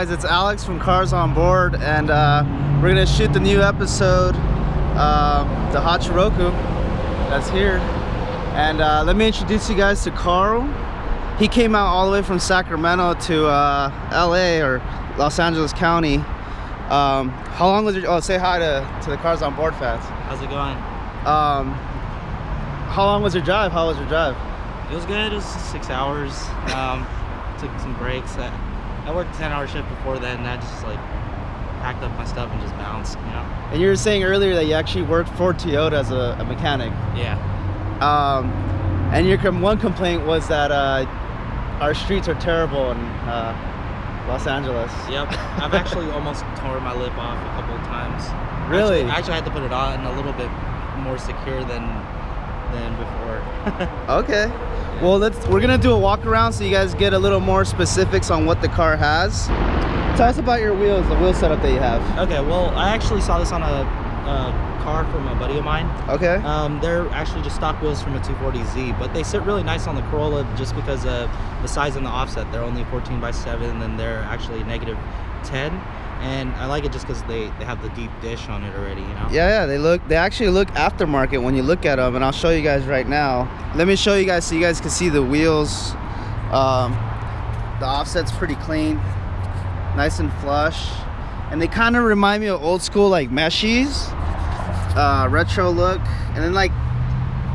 guys, it's Alex from Cars on Board, and we're gonna shoot the new episode, the Hachiroku that's here. And let me introduce you guys to Karl. He came out all the way from Sacramento to LA or Los Angeles County. How long was your, oh, say hi to the Cars on Board fans. How's it going? How long was your drive? How was your drive? It was good. It was 6 hours. Took some breaks. I worked a 10-hour shift before then, and I just like packed up my stuff and just bounced, you know. And you were saying earlier that you actually worked for Toyota as a mechanic. Yeah. And your one complaint was that our streets are terrible in Los Angeles. Yep. I've actually almost tore my lip off a couple of times. Really? I actually had to put it on a little bit more secure than before. Okay. Yeah. Well, we're gonna do a walk around so you guys get a little more specifics on what the car has. Tell us about your wheels, the wheel setup that you have. Okay. Well, I actually saw this on a car from a buddy of mine. Okay. They're actually just stock wheels from a 240Z, but they sit really nice on the Corolla just because of the size and the offset. They're only 14/7, and they're actually -10. And I like it just because they have the deep dish on it already, you know? Yeah, they actually look aftermarket when you look at them, and I'll show you guys right now. Let me show you guys so you guys can see the wheels. The offset's pretty clean, nice and flush, and they kind of remind me of old school like meshies, retro look. And then, like,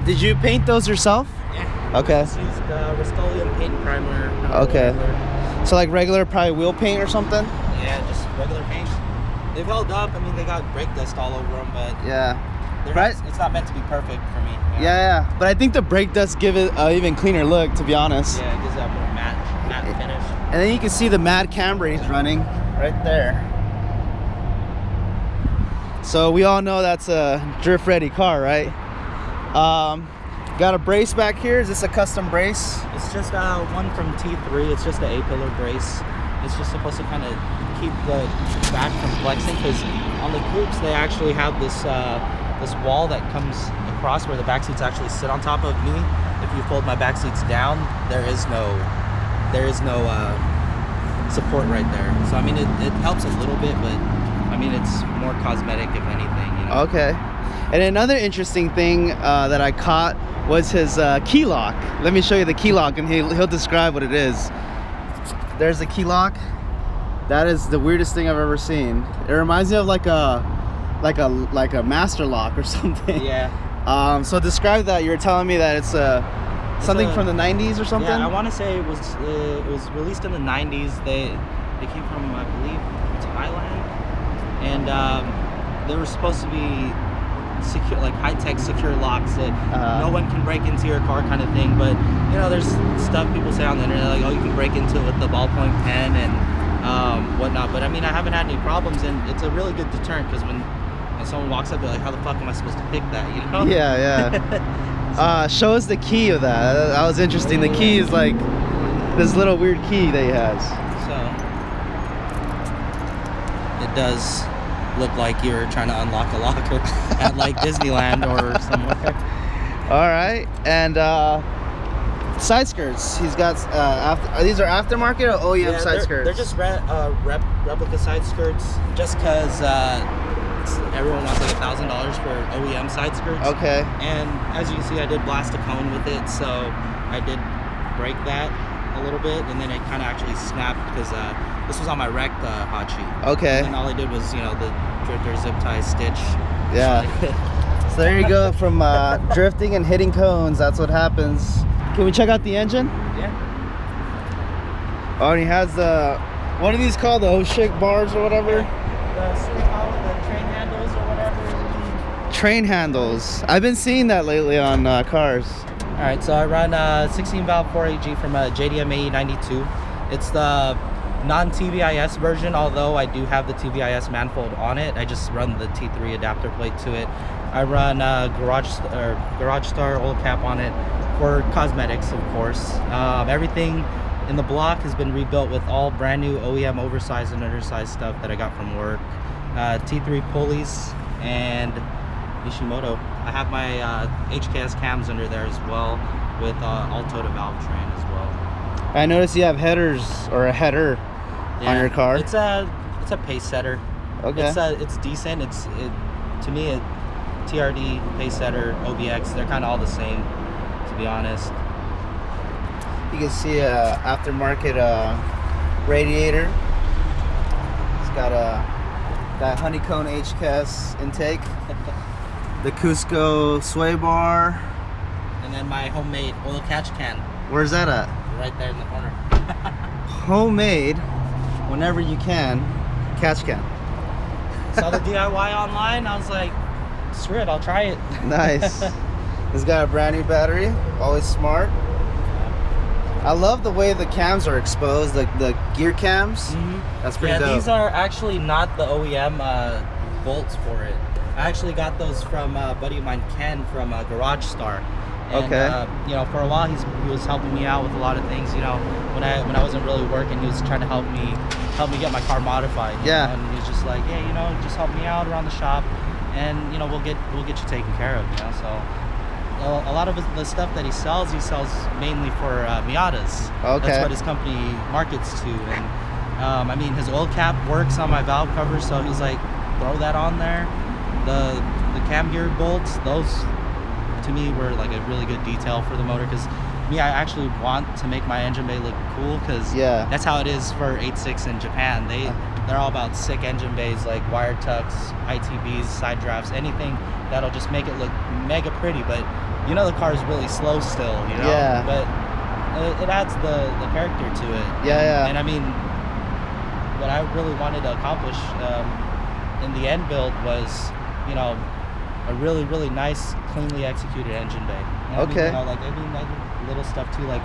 did you paint those yourself? Yeah. Okay. Just used Rust-Oleum paint primer. Okay. Regular. So like regular probably wheel paint or something? Yeah, just regular paint. They've held up. I mean, they got brake dust all over them, but yeah, it's not meant to be perfect for me. You know? Yeah, but I think the brake dust give it an even cleaner look, to be honest. Yeah, it gives that more matte finish. And then you can see the mad Camrys running right there. So we all know that's a drift ready car, right? Got a brace back here. Is this a custom brace? It's just one from T3. It's just an A-pillar brace. It's just supposed to kind of keep the back from flexing, because on the coupes they actually have this this wall that comes across where the back seats actually sit on top of me. If you fold my back seats down, there is no support right there. So I mean, it helps a little bit, but I mean, it's more cosmetic if anything, you know? Okay. And another interesting thing that I caught was his key lock. Let me show you the key lock, and he'll describe what it is. There's the key lock. That is the weirdest thing I've ever seen. It reminds me of like a master lock or something. Yeah. So describe that. You were telling me that it's something from the 90s or something. Yeah, I want to say it was released in the 90s. They came from, I believe, Thailand, and they were supposed to be secure, like high-tech secure locks that no one can break into your car, kind of thing. But you know, there's stuff people say on the internet like, oh, you can break into it with the ballpoint pen and whatnot. But I mean, I haven't had any problems, and it's a really good deterrent, because when someone walks up, they're like, how the fuck am I supposed to pick that, you know? Yeah. Show us the key of that. That was interesting. The key is like this little weird key that he has. So it does look like you're trying to unlock a locker at like Disneyland or somewhere. All right. And side skirts. He's got these are aftermarket or OEM side skirts? They're just replica side skirts, just because everyone wants like $1,000 for OEM side skirts. Okay. And as you can see, I did blast a cone with it, so I did break that a little bit, and then it kind of actually snapped because this was on my wrecked Hachi. Okay. And all I did was, you know, the drifter zip tie stitch. Yeah. So there you go, from drifting and hitting cones. That's what happens. Can we check out the engine? Yeah. Oh, and he has the, what are these called? The Oshik bars or whatever? The train handles or whatever. Train handles. I've been seeing that lately on cars. All right, so I run 16 valve 4AG from a JDM AE92. It's the non-TVIS version, although I do have the TVIS manifold on it. I just run the T3 adapter plate to it. I run Garage Star oil cap on it for cosmetics, of course. Everything in the block has been rebuilt with all brand new OEM oversized and undersized stuff that I got from work. T3 pulleys and Nishimoto. I have my HKS cams under there as well, with all-Toyota valve train as well. I noticed you have headers, or a header on your car? It's a pace setter. Okay. It's decent. To me, TRD, pace setter, OBX, they're kind of all the same, to be honest. You can see a aftermarket radiator. It's got that honeycomb HCAS intake. The Cusco sway bar. And then my homemade oil catch can. Where's that at? Right there in the corner. Homemade, whenever you can, catch can. Saw the DIY online. I was like, screw it, I'll try it. Nice. It's got a brand new battery. Always smart. I love the way the cams are exposed, like the gear cams. Mm-hmm. That's pretty dope. These are actually not the OEM bolts for it. I actually got those from a buddy of mine, Ken, from Garage Star. And, okay. You know, for a while he was helping me out with a lot of things. You know, when I wasn't really working, he was trying to help me get my car modified. Yeah. Know? And he was just like, yeah, you know, just help me out around the shop, and you know, we'll get you taken care of. You know, so a lot of the stuff that he sells mainly for Miatas. Okay. That's what his company markets to. And I mean, his oil cap works on my valve cover, so he's like, throw that on there. The cam gear bolts, those to me were like a really good detail for the motor, because I actually want to make my engine bay look cool, because that's how it is for 86 in Japan. They're all about sick engine bays, like wire tucks, ITBs, side drafts, anything that'll just make it look mega pretty. But you know, the car is really slow still, you know. Yeah. But it adds the character to it. Yeah. And I mean, what I really wanted to accomplish in the end build was, you know, a really, really nice, cleanly executed engine bay. And okay. I mean, like little stuff too, like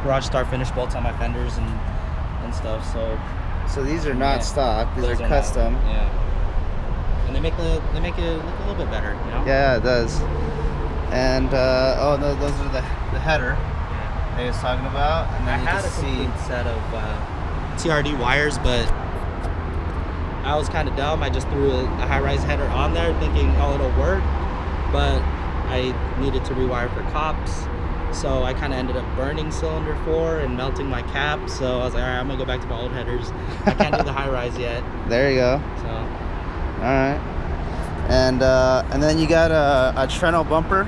Garage Star finish bolts on my fenders and stuff. So these are not stock; these are custom. And they make it look a little bit better, you know. Yeah, it does. And oh no, those are the header he was talking about. And then I had a complete set of TRD wires, but I was kind of dumb. I just threw a high-rise header on there thinking, oh, it'll work, but I needed to rewire for cops, so I kind of ended up burning cylinder 4 and melting my cap. So I was like, all right, I'm gonna go back to my old headers. I can't do the high-rise yet. There you go. So all right. And then you got a Treno bumper.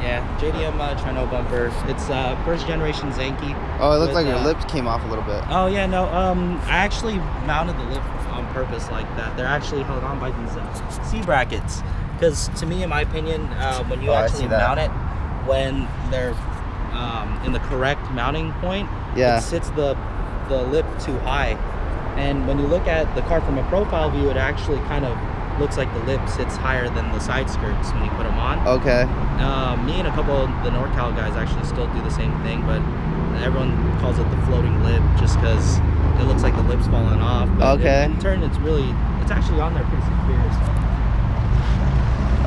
Yeah, JDM Treno bumper. It's first generation Zenki. Oh, it looked like your lips came off a little bit. Oh yeah, no. I actually mounted the lip on purpose like that. They're actually held on by these C brackets, because to me, in my opinion, when you actually mount it, when they're in the correct mounting point, it sits the lip too high. And when you look at the car from a profile view, it actually kind of looks like the lip sits higher than the side skirts when you put them on. Okay. Me and a couple of the NorCal guys actually still do the same thing, but everyone calls it the floating lip just because it looks like the lip's falling off. But okay. In turn, it's actually on there pretty secure. So.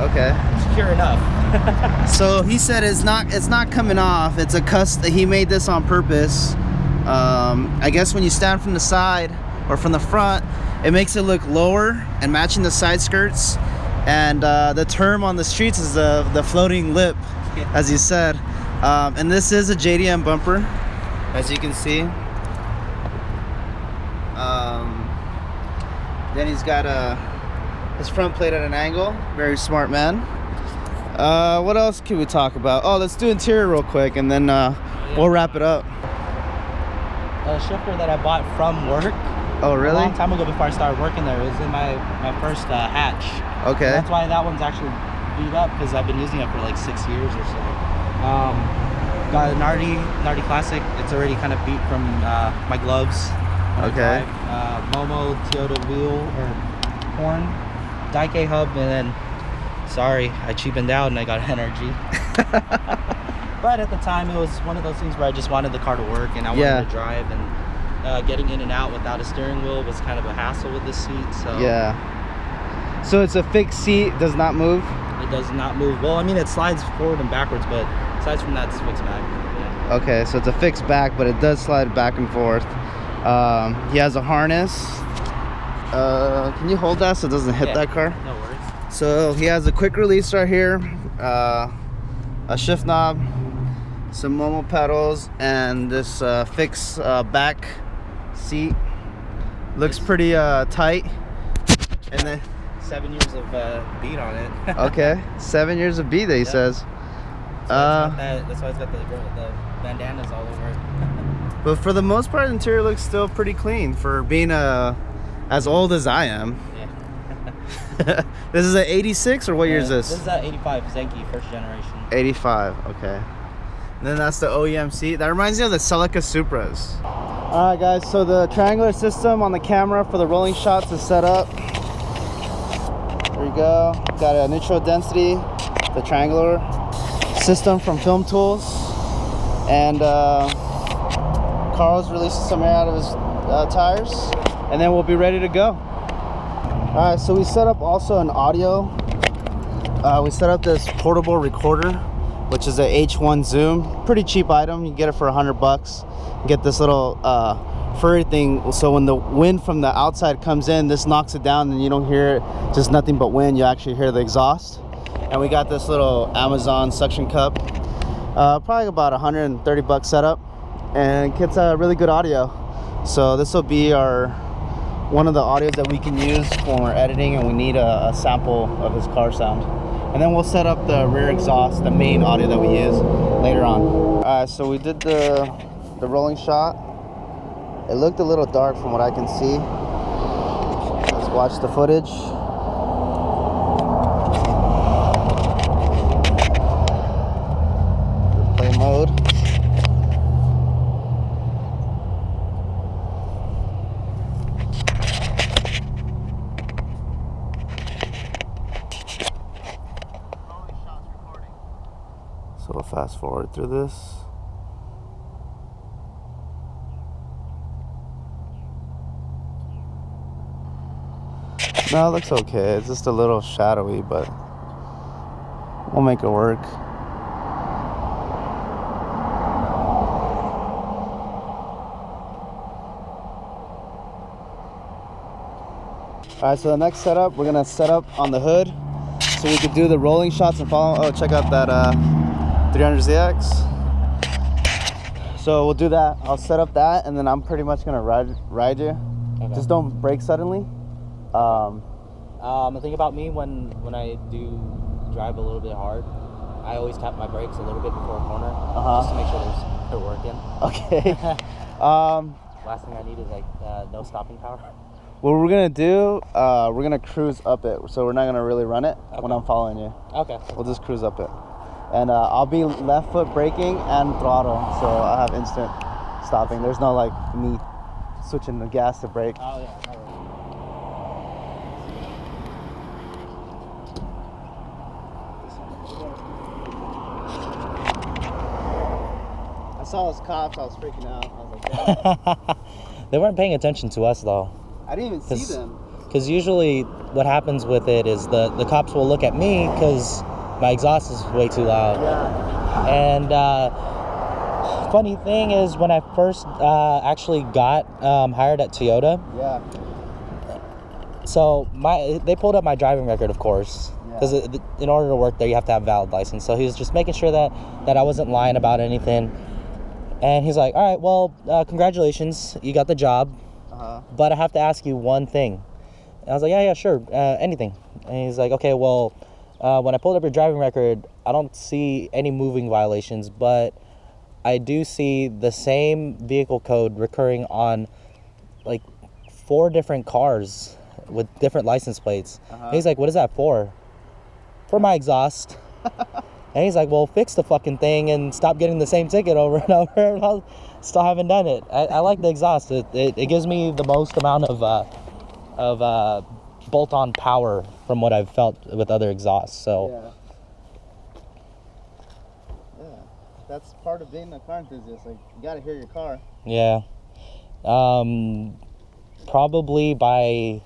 Okay. Secure enough. So he said it's not coming off. It's a he made this on purpose. I guess when you stand from the side or from the front, it makes it look lower and matching the side skirts. And the term on the streets is the floating lip, as you said. And this is a JDM bumper, as you can see. Then he's got his front plate at an angle. Very smart man. What else can we talk about? Oh, let's do interior real quick, and then we'll wrap it up. A shifter that I bought from work. Oh, really? A long time ago, before I started working there. It was in my first hatch. Okay. And that's why that one's actually beat up, because I've been using it for like 6 years or so. Got a Nardi Classic. It's already kind of beat from my gloves. Okay. Momo Toyota wheel or horn, Daike hub, and then sorry, I cheapened out and I got energy. But at the time, it was one of those things where I just wanted the car to work and I wanted to drive, and getting in and out without a steering wheel was kind of a hassle with this seat. So yeah. So it's a fixed seat, does not move? It does not move. Well, I mean, it slides forward and backwards, but aside from that, it's fixed back. Yeah. Okay, so it's a fixed back, but it does slide back and forth. He has a harness. Can you hold that so it doesn't hit that car? No worries. So he has a quick release right here, a shift knob, some Momo pedals, and this fixed back seat. Looks pretty tight. And then 7 years of beat on it. okay, 7 years of beat that he says. So that's why it's got the bandanas all over it. But for the most part, the interior looks still pretty clean for being as old as I am. Yeah. This is an 86 or what year is this? This is an 85 Zenki, first generation. 85, okay. And then that's the OEM seat. That reminds me of the Celica Supras. Alright guys, so the triangular system on the camera for the rolling shots is set up. There you go. Got a neutral density, the triangular system from Film Tools. And Karl's releasing some air out of his tires. And then we'll be ready to go. Alright, so we set up also an audio. We set up this portable recorder, which is a H1 zoom. Pretty cheap item. You can get it for $100. Get this little furry thing, so when the wind from the outside comes in, this knocks it down and you don't hear it, just nothing but wind. You actually hear the exhaust. And we got this little Amazon suction cup, probably about $130 setup, and gets a really good audio. So this will be one of the audios that we can use when we're editing and we need a sample of his car sound. And then we'll set up the rear exhaust, the main audio that we use later on. So we did the rolling shot. It looked a little dark from what I can see. Let's watch the footage. Play mode. So we'll fast forward through this. No, it looks okay. It's just a little shadowy, but we'll make it work. Alright, so the next setup, we're gonna set up on the hood so we could do the rolling shots and follow. Oh, check out that 300ZX. So we'll do that. I'll set up that, and then I'm pretty much gonna ride you. Okay. Just don't brake suddenly. The thing about me when I do drive a little bit hard, I always tap my brakes a little bit before a corner, just to make sure they're working. Okay. Last thing I need is like no stopping power. What we're gonna do, we're gonna cruise up it, so we're not gonna really run it when I'm following you. Okay. We'll just cruise up it, and I'll be left foot braking and throttle, so I'll have instant stopping. There's no like me switching the gas to brake. Oh yeah. All right. I saw those cops, I was freaking out. I was like, damn. They weren't paying attention to us though. I didn't even see them. Because usually what happens with it is the cops will look at me because my exhaust is way too loud. Yeah. And funny thing is, when I first actually got hired at Toyota, so they pulled up my driving record, of course, because in order to work there you have to have a valid license. So he was just making sure that I wasn't lying about anything. And he's like, all right, well, congratulations, you got the job, but I have to ask you one thing. And I was like, yeah, sure, anything. And he's like, okay, well, when I pulled up your driving record, I don't see any moving violations, but I do see the same vehicle code recurring on like 4 different cars with different license plates. And he's like, what is that for? For my exhaust. And he's like, well, fix the fucking thing and stop getting the same ticket over and over. And I still haven't done it. I like the exhaust. It gives me the most amount of bolt-on power from what I've felt with other exhausts. So yeah, that's part of being a car enthusiast. Like, you gotta hear your car. Yeah. Probably by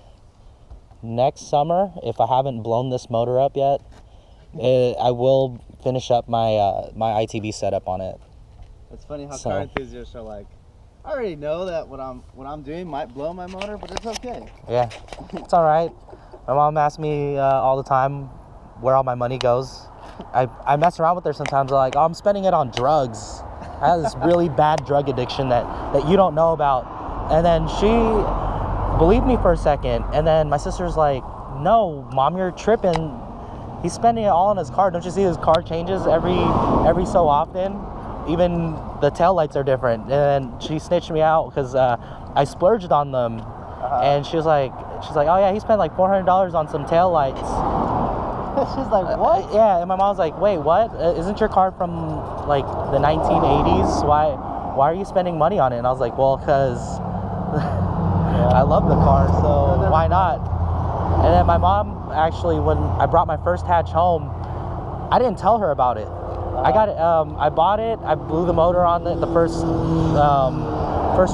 next summer, if I haven't blown this motor up yet, I will finish up my my ITB setup on it. It's funny how car enthusiasts are like, I already know that what I'm doing might blow my motor, but it's okay. Yeah, it's all right. My mom asks me all the time where all my money goes. I mess around with her sometimes. I'm like, oh, I'm spending it on drugs. I have this really bad drug addiction that you don't know about. And then believed me for a second, and then my sister's like, no, Mom, you're tripping. He's spending it all on his car. Don't you see his car changes every so often? Even the taillights are different. And she snitched me out because I splurged on them. And she's like, oh yeah, he spent like $400 on some taillights. She's like, what? Yeah, and my mom's like, wait, what? Isn't your car from like the 1980s? Why are you spending money on it? And I was like, well, because I love the car, so why not? And then my mom, actually, when I brought my first hatch home, I didn't tell her about it. I got it. I bought it. I blew the motor on it the first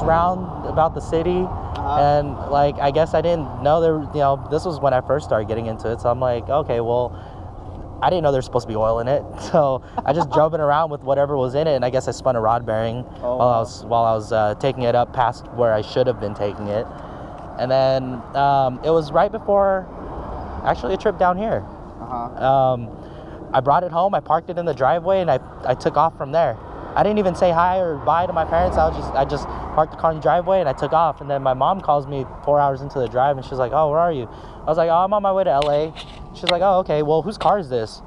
round about the city, and like I guess I didn't know there. You know, this was when I first started getting into it. So I'm like, okay, well, I didn't know there's supposed to be oil in it. So I just drove it around with whatever was in it, and I guess I spun a rod bearing while I was taking it up past where I should have been taking it. And then it was right before, actually, a trip down here. I brought it home, I parked it in the driveway, and I took off from there. I didn't even say hi or bye to my parents. I just parked the car in the driveway, and I took off. And then my mom calls me 4 hours into the drive, and she's like, oh, where are you? I was like, oh, I'm on my way to LA. She's like, oh, okay, well, whose car is this?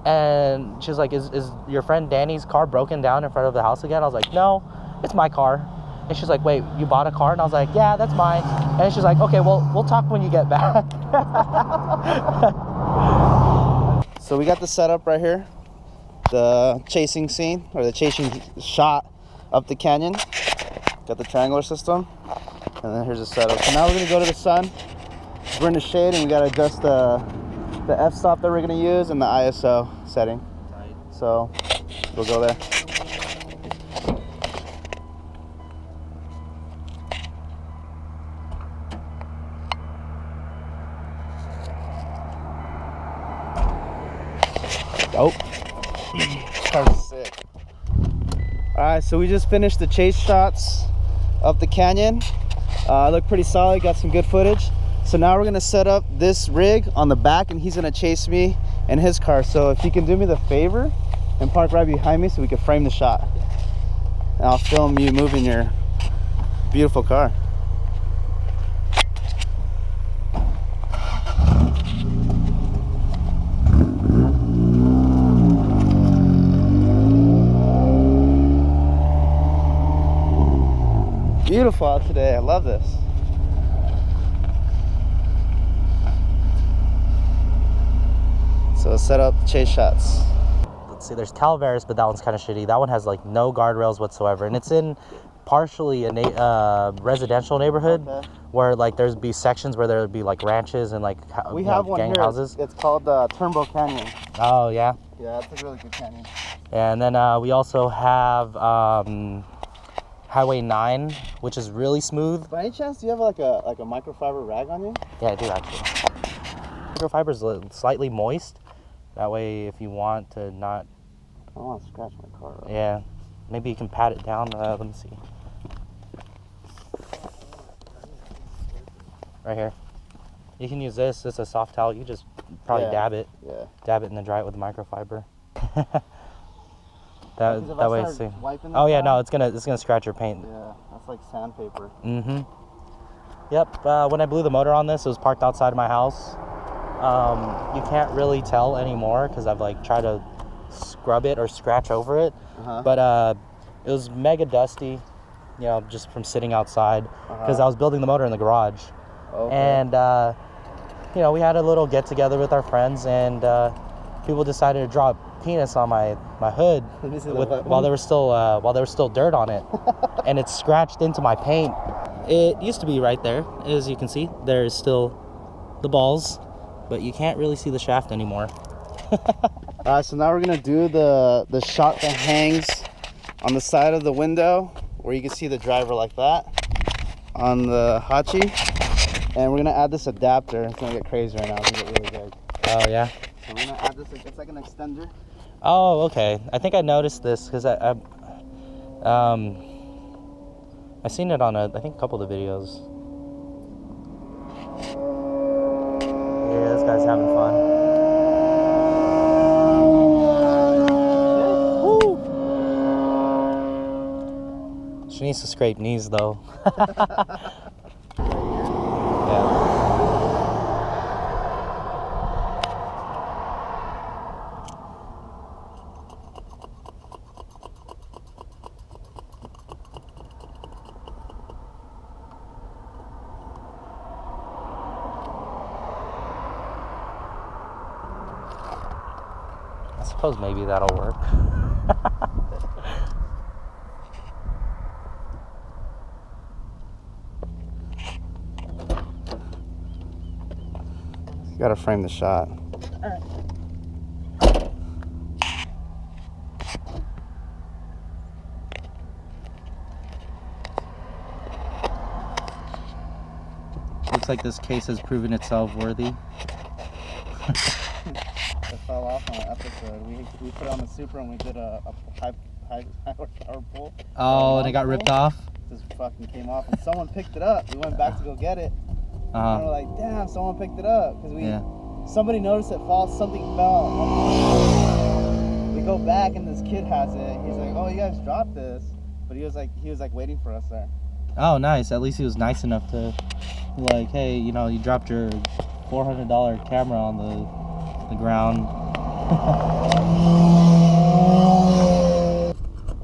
And she's like, is your friend Danny's car broken down in front of the house again? I was like, no, it's my car. And she's like, wait, you bought a car? And I was like, yeah, that's mine. And she's like, okay, well, we'll talk when you get back. So we got the setup right here. The chasing scene, or the chasing shot up the canyon. Got the triangular system. And then here's the setup. So now we're gonna go to the sun. We're in the shade, and we gotta adjust the f-stop that we're gonna use and the ISO setting. So we'll go there. Oh, car's sick. All right, so we just finished the chase shots up the canyon. Look pretty solid, got some good footage. So now we're gonna set up this rig on the back, and he's gonna chase me in his car. So if you can do me the favor and park right behind me so we can frame the shot. And I'll film you moving your beautiful car. Beautiful out today. I love this. So set up chase shots. Let's see, there's Calvaris, but that one's kind of shitty. That one has like no guardrails whatsoever, and it's in partially a residential neighborhood where like there'd be sections where there'd be like ranches and like we have one gang here. houses. It's called Turnbow Canyon. Oh yeah. Yeah, it's a really good canyon. And then we also have Highway 9, which is really smooth. By any chance, do you have like a microfiber rag on you? Yeah, I do actually. Microfiber is slightly moist. That way, if you want to not... I don't want to scratch my car up. Yeah, maybe you can pat it down. Let me see. Right here. You can use this. It's a soft towel. You just probably dab it. Yeah. Dab it and then dry it with the microfiber. that way it's... Oh yeah, no, it's gonna scratch your paint. Yeah, that's like sandpaper. Mm-hmm. Yep. When I blew the motor on this, it was parked outside of my house. You can't really tell anymore because I've like tried to scrub it or scratch over it, but it was mega dusty, you know, just from sitting outside because I was building the motor in the garage. And you know, we had a little get together with our friends, and people decided to draw a penis on my hood while there was still dirt on it, and it scratched into my paint. It used to be right there, as you can see. There's still the balls, but you can't really see the shaft anymore. So now we're gonna do the shot that hangs on the side of the window where you can see the driver like that on the Hachi, and we're gonna add this adapter. It's gonna get crazy right now. It's gonna get really big. Oh yeah. So I'm gonna add this. It's like an extender. Oh, okay. I think I noticed this because I seen it on I think a couple of the videos. Yeah, this guy's having fun. Woo! She needs to scrape knees though. suppose maybe that'll work. You gotta frame the shot. Alright. Looks like this case has proven itself worthy. It fell off on an episode. We put it on the Supra and we did a high horsepower pull. Oh, and it got ripped off? Just fucking came off and someone picked it up. We went back to go get it. And we're like, damn, someone picked it up. Because somebody noticed it fall, something fell. We go back and this kid has it. He's like, oh, you guys dropped this. But he was like waiting for us there. Oh, nice. At least he was nice enough to, like, hey, you know, you dropped your $400 camera on the ground.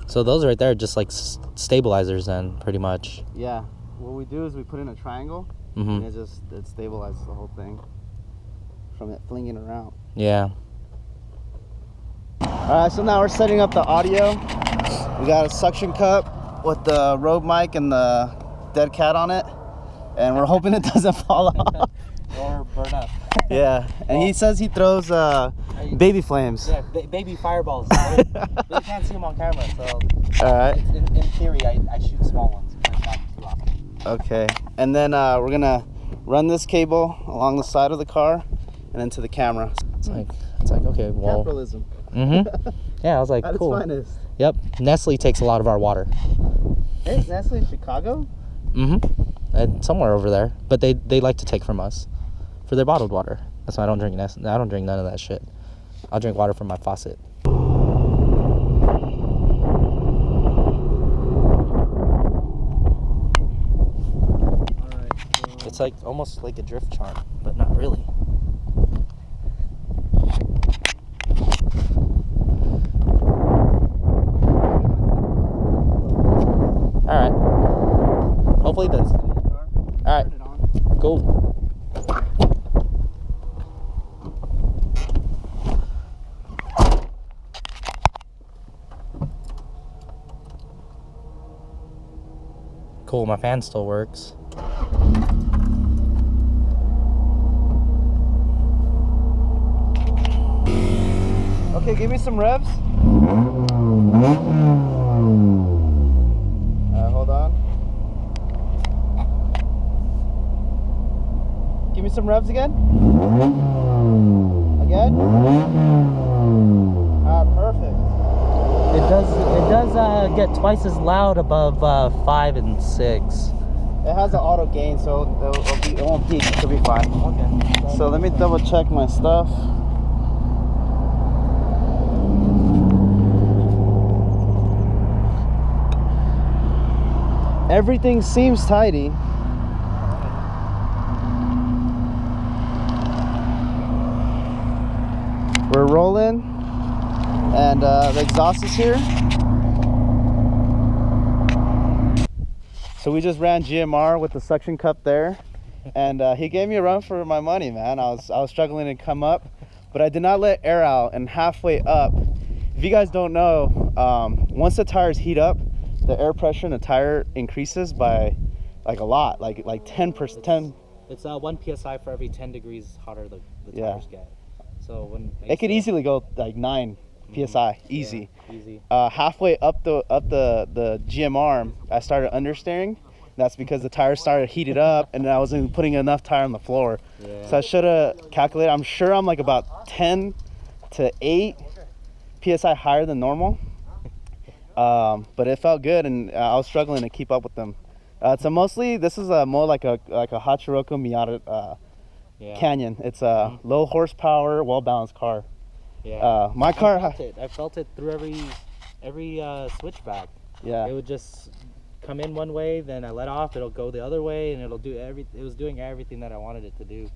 So those right there are just like stabilizers then, pretty much. Yeah. What we do is we put in a triangle, and it stabilizes the whole thing from it flinging around. Yeah. Alright, so now we're setting up the audio. We got a suction cup with the Rode mic and the dead cat on it, and we're hoping it doesn't fall off or burn up. Yeah, and he says he throws baby flames. Yeah, baby fireballs. They can't see them on camera, so. All right. In theory, I shoot small ones, but not too often. Okay, and then we're gonna run this cable along the side of the car and into the camera. It's like okay, well. Capitalism. Yeah, I was like, At cool. its finest. Yep, Nestle takes a lot of our water. Hey, is Nestle in Chicago? And somewhere over there, but they like to take from us for their bottled water. That's why I don't drink Nestle. I don't drink none of that shit. I'll drink water from my faucet. Alright. It's like almost like a drift charm, but not really. Alright. Hopefully that's. Alright. Cool. Cool, my fan still works. Okay, give me some revs. Hold on. Give me some revs again. Again. Perfect. It does get twice as loud above 5 and 6. It has an auto gain, so it won't peak. It'll be fine. Okay. So let me double check my stuff. Everything seems tidy. We're rolling, and the exhaust is here. So we just ran GMR with the suction cup there, and he gave me a run for my money, man. I was struggling to come up, but I did not let air out, and halfway up, if you guys don't know, once the tires heat up, the air pressure in the tire increases by like a lot, like 10%. It's 1 psi for every 10 degrees hotter the tires get. So when it could easily go like 9 psi, easy. Yeah, easy. Halfway up the GMR, I started understeering. That's because the tires started heated up, and I wasn't putting enough tire on the floor. Yeah. So I should have calculated. I'm sure I'm like about 10 to 8 psi higher than normal. But it felt good, and I was struggling to keep up with them. So mostly this is more like a Hachiroku Miata Canyon. It's a low horsepower, well balanced car. Yeah. My car. I felt it through every switchback. Yeah. It would just come in one way, then I let off. It'll go the other way, and it was doing everything that I wanted it to do.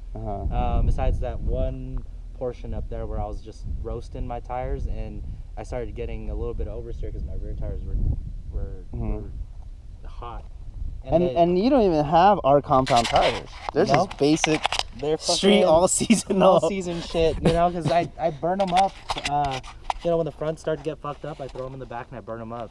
Besides that one portion up there where I was just roasting my tires, and I started getting a little bit of oversteer because my rear tires were hot. And you don't even have our compound tires. They're just basic. They're street all season shit, you know, because I burn them up you know, when the fronts start to get fucked up, I throw them in the back and I burn them up.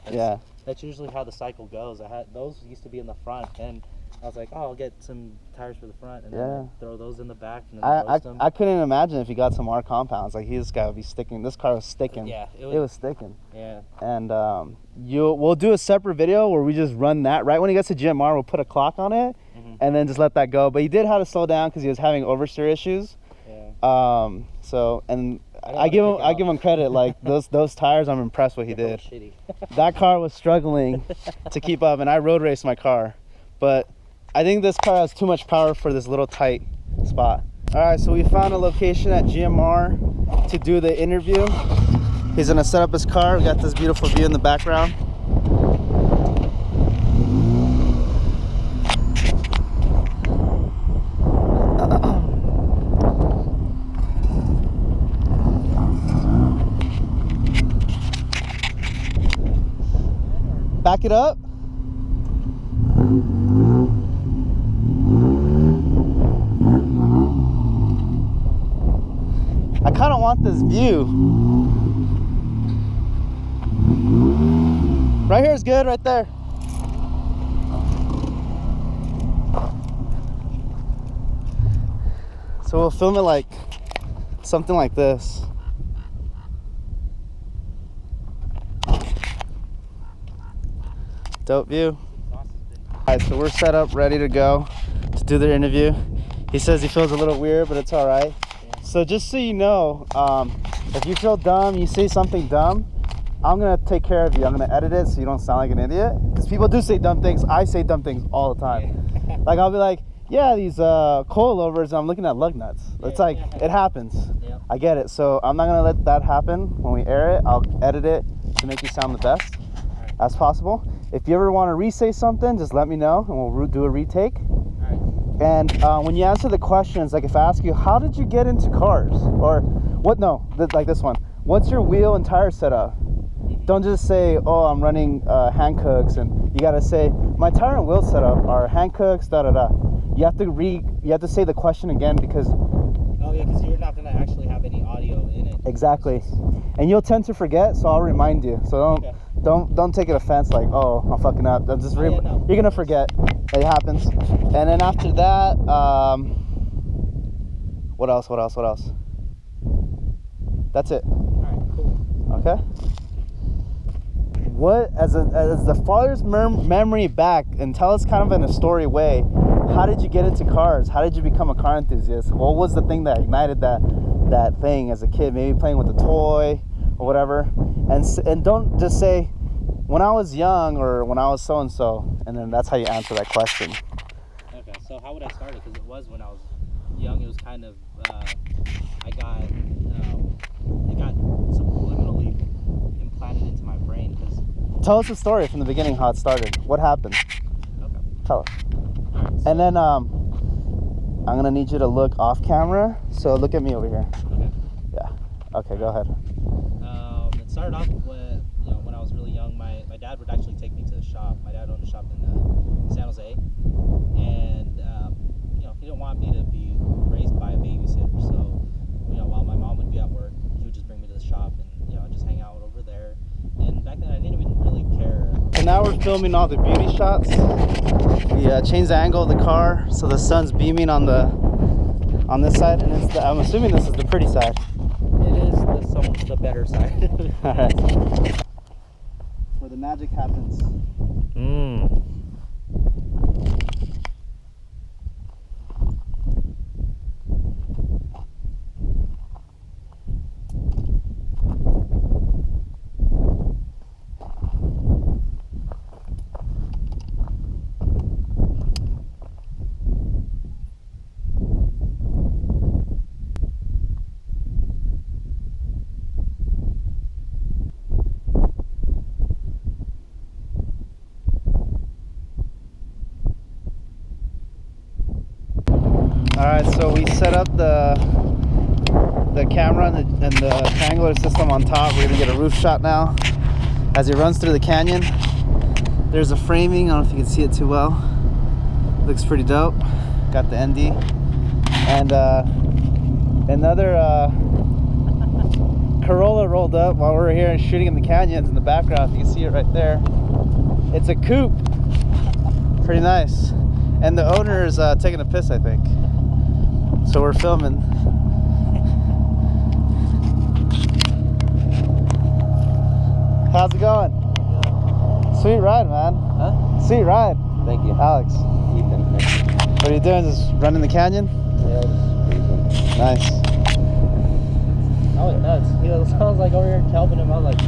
That's usually how the cycle goes. Those used to be in the front, and I was like, oh, I'll get some tires for the front, and then I throw those in the back, and then roast them. I couldn't imagine if you got some R compounds. Like, this guy would be sticking. This car was sticking. Yeah, it was sticking. Yeah. And we'll do a separate video where we just run that. Right when he gets to GMR, we'll put a clock on it, and then just let that go. But he did have to slow down because he was having oversteer issues. Yeah. So, and I give him credit. Like, those tires, I'm impressed what he did. That car was struggling to keep up, and I road raced my car, but I think this car has too much power for this little tight spot. All right, so we found a location at GMR to do the interview. He's gonna set up his car. We got this beautiful view in the background. Back it up. I kind of want this view. Right here is good, right there. So we'll film it like something like this. Dope view. Alright, so we're set up, ready to go to do the interview. He says he feels a little weird, but it's alright. So just so you know, if you feel dumb, you say something dumb, I'm gonna take care of you. I'm gonna edit it so you don't sound like an idiot. Because people do say dumb things. I say dumb things all the time. Like, I'll be like, yeah, these coilovers, I'm looking at lug nuts. It's like, it happens. I get it. So I'm not gonna let that happen when we air it. I'll edit it to make you sound the best as possible. If you ever want to re-say something, just let me know and we'll do a retake. And when you answer the questions, like if I ask you, how did you get into cars? Or what? No, like this one. What's your wheel and tire setup? Don't just say, oh, I'm running Hancooks, and you gotta say, my tire and wheel setup are Hancooks, da da da. You have to say the question again because. Oh yeah, because you're not gonna actually have any audio in it. Exactly, and you'll tend to forget, so I'll remind you. So don't take it offense, like, oh, I'm fucking up. Just you're gonna forget. It happens. And then after that, what else? That's it. All right, cool. Okay. What, as the farthest memory back, and tell us kind of in a story way, how did you get into cars? How did you become a car enthusiast? What was the thing that ignited that thing as a kid? Maybe playing with a toy or whatever. And don't just say, when I was young or when I was so and so, and then that's how you answer that question. Okay, so how would I start it? Because it was when I was young. It was kind of I got subliminally implanted into my brain. Because tell us the story from the beginning, how it started. What happened? Okay. Tell us. All right, so, and then I'm gonna need you to look off camera. So look at me over here. Okay. Yeah. Okay, go ahead. It started off when I was really young. My dad would actually take me to the shop. My dad owned a shop in San Jose, and he didn't want me to be raised by a babysitter. So while my mom would be at work, he would just bring me to the shop, and I'd just hang out over there. And back then, I didn't even really care. So now we're filming all the beauty shots. We changed the angle of the car so the sun's beaming on this side, and I'm assuming this is the pretty side. It is the better side. All right. Where the magic happens. Alright, so we set up the camera and the triangular system on top. We're gonna get a roof shot now as it runs through the canyon. There's a framing, I don't know if you can see it too well. Looks pretty dope. Got the ND. And another Corolla rolled up while we were here and shooting in the canyons in the background. You can see it right there. It's a coupe. Pretty nice. And the owner is taking a piss, I think. So we're filming. How's it going? Sweet ride, man. Huh? Sweet ride. Thank you. Alex. Ethan. What are you doing? Just running the canyon? Yeah, just cruising. Nice. I went nuts. I was like over here helping him. I was like,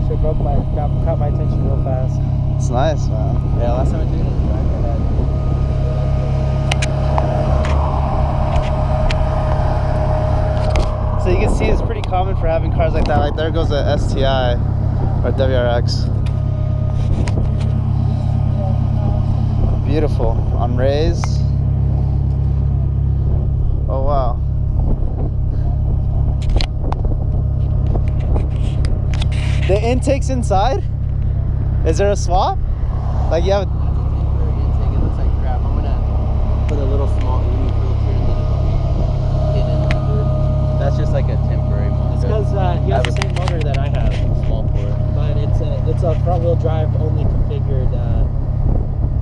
shit caught my attention real fast. It's nice, man. Yeah, last time I did it was back So you can see it's pretty common for having cars like that. Like there goes a STI or WRX. Beautiful on rays. Oh wow. The intake's inside? Is there a swap? Like you have intake, it looks like crap. I'm gonna put a little small EV filter and then it'll be hidden under. That's just like a temporary motor. It's because he has the same motor that I have, Small for it. but it's a front wheel drive only configured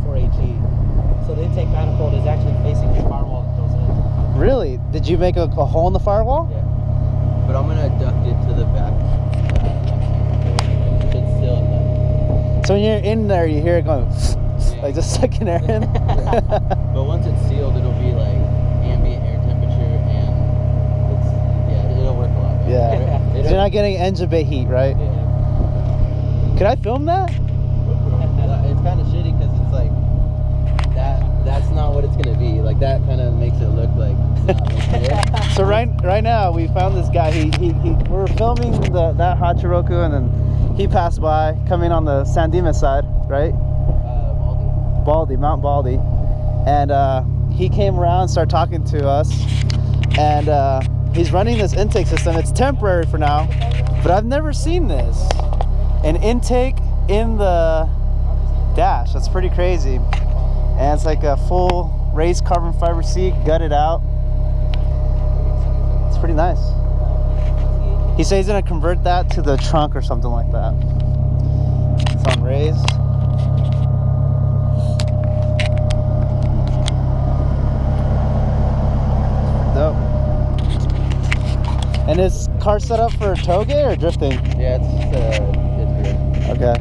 4AG. So the intake manifold is actually facing the firewall that goes in. Really? Did you make a hole in the firewall? Yeah. But I'm gonna duct it to the back. It's still in the. So when you're in there, you hear it going, like just sucking air in. But once it's sealed, it'll be like ambient air temperature, and it'll work a lot better. Yeah. It'll- You're not getting engine bay heat, right? Yeah. Could I film that? It's kind of shitty because it's like that's not what it's gonna be. Like that kind of makes it look like. So right now we found this guy. We were filming that Hachiroku, and then he passed by coming on the San Dimas side, right? Baldy. Mount Baldy, and he came around and started talking to us, and he's running this intake system. It's temporary for now, but I've never seen this, an intake in the dash. That's pretty crazy, and it's like a full raised carbon fiber seat, gutted out. It's pretty nice. He says he's gonna convert that to the trunk or something like that. It's on raised. Dope. And is car set up for toge or drifting? Yeah, it's good. Okay.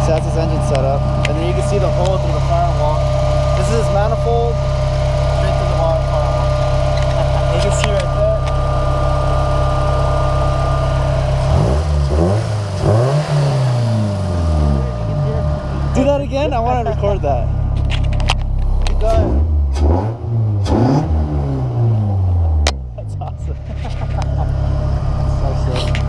So that's his engine setup. And then you can see the hole through the firewall. This is his manifold. Straight to the water firewall. You can see right there. Do that again? I want to record that. Keep going. That's awesome. So sick.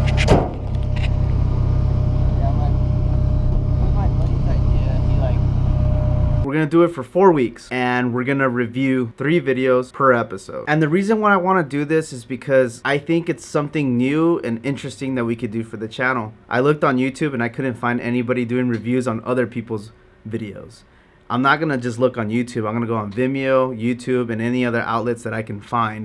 We're gonna do it for 4 weeks, and we're gonna review 3 videos per episode. And the reason why I want to do this is because I think it's something new and interesting that we could do for the channel. I looked on YouTube and I couldn't find anybody doing reviews on other people's videos. I'm not gonna just look on YouTube. I'm gonna go on Vimeo, YouTube, and any other outlets that I can find.